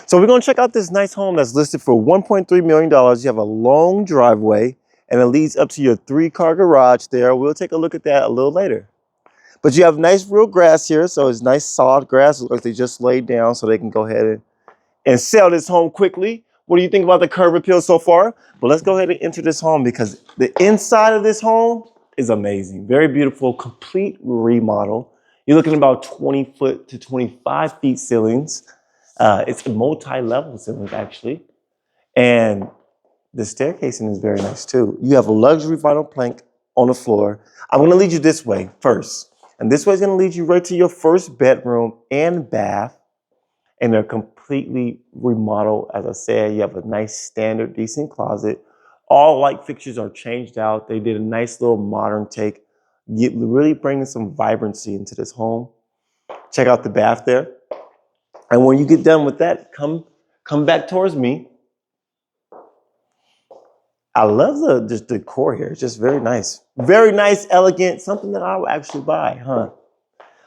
So we're going to check out this nice home that's listed for $1.3 million. You have a long driveway and it leads up to your 3-car garage there. We'll take a look at that a little later. But you have nice real grass here. So it's nice solid grass. It looks like they just laid down so they can go ahead and sell this home quickly. What do you think about the curb appeal so far? But let's go ahead and enter this home because the inside of this home is amazing. Very beautiful, complete remodel. You're looking at about 20 foot to 25 feet ceilings. It's a multi-level ceiling actually. And the staircasing is very nice too. You have a luxury vinyl plank on the floor. I'm gonna lead you this way first. And this way is gonna lead you right to your first bedroom and bath. And they're completely remodeled. As I said, you have a nice standard, decent closet. All light fixtures are changed out. They did a nice little modern take, really bringing some vibrancy into this home. Check out the bath there. And when you get done with that, come back towards me. I love the decor here. It's just very nice. Very nice, elegant, something that I would actually buy, huh?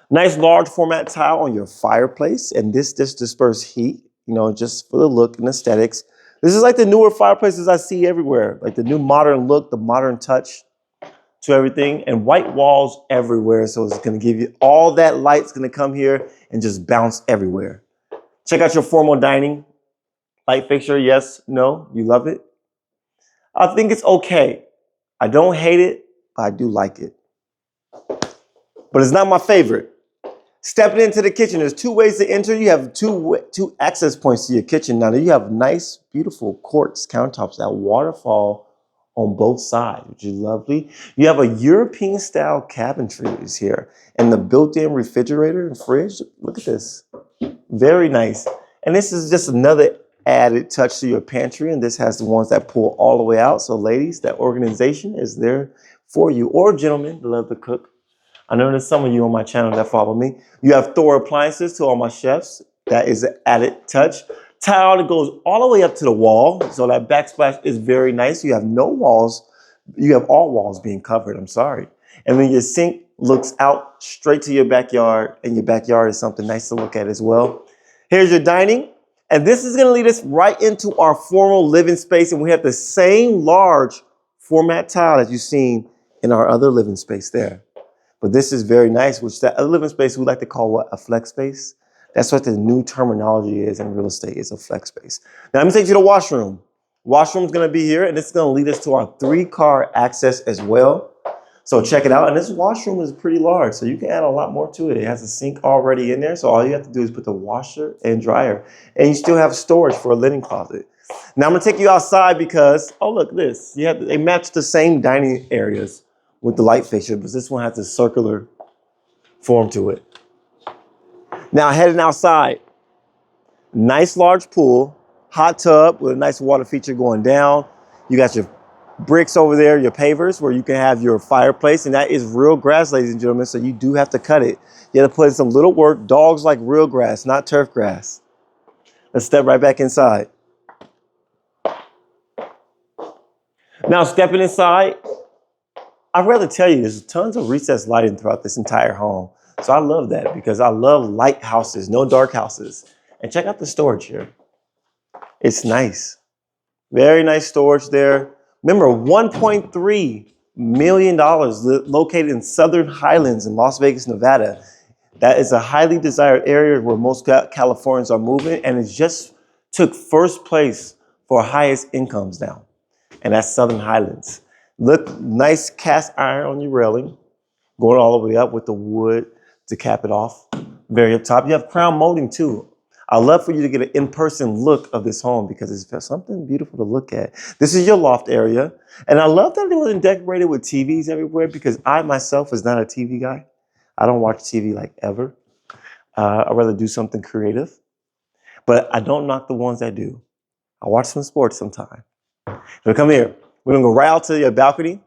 Nice large format tile on your fireplace, and this disperses heat, you know, just for the look and aesthetics. This is like the newer fireplaces I see everywhere, like the new modern look, the modern touch to everything, and white walls everywhere. So it's gonna give you all that light's gonna come here and just bounce everywhere. Check out your formal dining. Light fixture, yes, no, you love it? I think it's okay. I don't hate it, but I do like it. But it's not my favorite. Stepping into the kitchen, there's 2 ways to enter. You have two access points to your kitchen. Now you have nice, beautiful quartz countertops that waterfall on both sides, which is lovely. You have a European style cabinetry is here and the built-in refrigerator and fridge. Look at this, very nice. And this is just another added touch to your pantry. And this has the ones that pull all the way out. So ladies, that organization is there for you, or gentlemen that love to cook. I know there's some of you on my channel that follow me. You have Thor appliances to all my chefs. That is an added touch. Tile that goes all the way up to the wall. So that backsplash is very nice. You have no walls. You have all walls being covered. I'm sorry. And then your sink looks out straight to your backyard. And your backyard is something nice to look at as well. Here's your dining. And this is going to lead us right into our formal living space. And we have the same large format tile that you've seen in our other living space there. But this is very nice, which that other living space we like to call what? A flex space. That's what the new terminology is in real estate, is a flex space. Now let me take you to the washroom. Washroom's gonna be here, and it's gonna lead us to our 3-car access as well. So check it out. And this washroom is pretty large, so you can add a lot more to it. It has a sink already in there, so all you have to do is put the washer and dryer. And you still have storage for a linen closet. Now I'm gonna take you outside because, oh look, this. They match the same dining areas with the light fixture, but this one has a circular form to it. Now heading outside, nice large pool, hot tub with a nice water feature going down. You got your bricks over there, your pavers, where you can have your fireplace, and that is real grass, ladies and gentlemen, so you do have to cut it. You have to put in some little work. Dogs like real grass, not turf grass. Let's step right back inside. Now stepping inside, I'd rather tell you there's tons of recessed lighting throughout this entire home. So I love that because I love light houses, no dark houses. And check out the storage here. It's nice. Very nice storage there. Remember, $1.3 million located in Southern Highlands in Las Vegas, Nevada. That is a highly desired area where most Californians are moving, and it just took first place for highest incomes now. And that's Southern Highlands. Look, nice cast iron on your railing, going all the way up with the wood to cap it off. Very up top. You have crown molding too. I'd love for you to get an in-person look of this home because it's something beautiful to look at. This is your loft area. And I love that it wasn't decorated with TVs everywhere because I myself is not a TV guy. I don't watch TV like ever. I'd rather do something creative. But I don't knock the ones that do. I watch some sports sometime. So come here. We're gonna go right out to your balcony.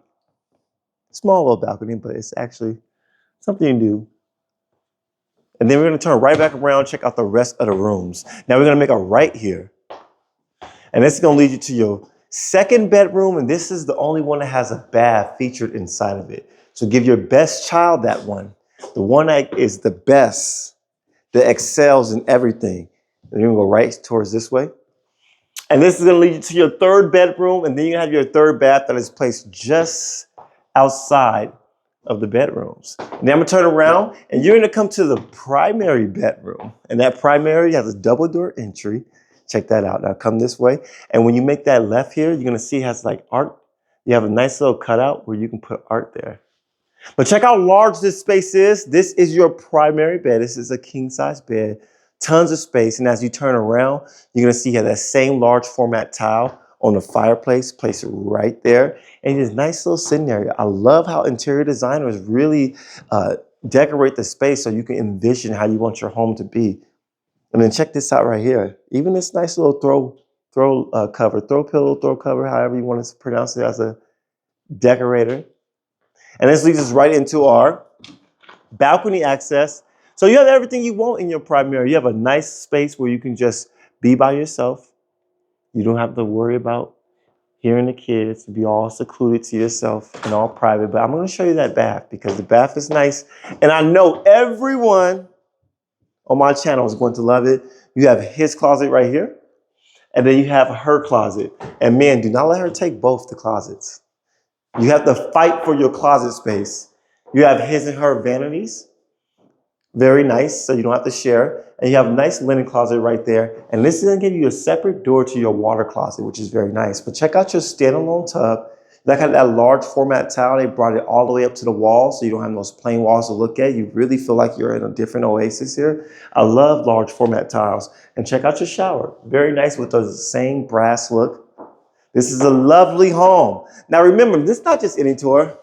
Small little balcony, but it's actually something you do. And then we're gonna turn right back around, check out the rest of the rooms. Now we're gonna make a right here. And this is gonna lead you to your second bedroom, and this is the only one that has a bath featured inside of it. So give your best child that one. The one that is the best, that excels in everything. And you're gonna go right towards this way. And this is gonna lead you to your third bedroom, and then you have your third bath that is placed just outside of the bedrooms. And then I'm gonna turn around, and you're gonna come to the primary bedroom. And that primary has a double door entry. Check that out. Now come this way. And when you make that left here, you're gonna see it has like art. You have a nice little cutout where you can put art there. But check how large this space is. This is your primary bed. This is a king size bed, tons of space. And as you turn around, you're gonna see you have that same large format tile on the fireplace, place it right there. And this nice little sitting area. I love how interior designers really decorate the space so you can envision how you want your home to be. And then check this out right here. Even this nice little throw pillow, throw cover, however you want to pronounce it as a decorator. And this leads us right into our balcony access. So you have everything you want in your primary. You have a nice space where you can just be by yourself. You don't have to worry about hearing the kids, be all secluded to yourself and all private. But I'm going to show you that bath because the bath is nice. And I know everyone on my channel is going to love it. You have his closet right here. And then you have her closet. And men, do not let her take both the closets. You have to fight for your closet space. You have his and her vanities. Very nice, so you don't have to share. And you have a nice linen closet right there. And this is gonna give you a separate door to your water closet, which is very nice. But check out your standalone tub. That kind of that large format tile, they brought it all the way up to the wall, so you don't have those plain walls to look at. You really feel like you're in a different oasis here. I love large format tiles. And check out your shower. Very nice with the same brass look. This is a lovely home. Now remember, this is not just any tour,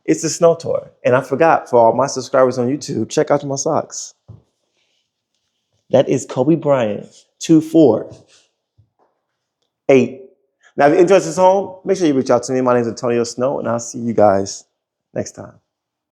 it's a snow tour. And I forgot, for all my subscribers on YouTube, check out my socks. That is Kobe Bryant, 248. Now if you're interested in this home, make sure you reach out to me. My name is Antonio Snow, and I'll see you guys next time.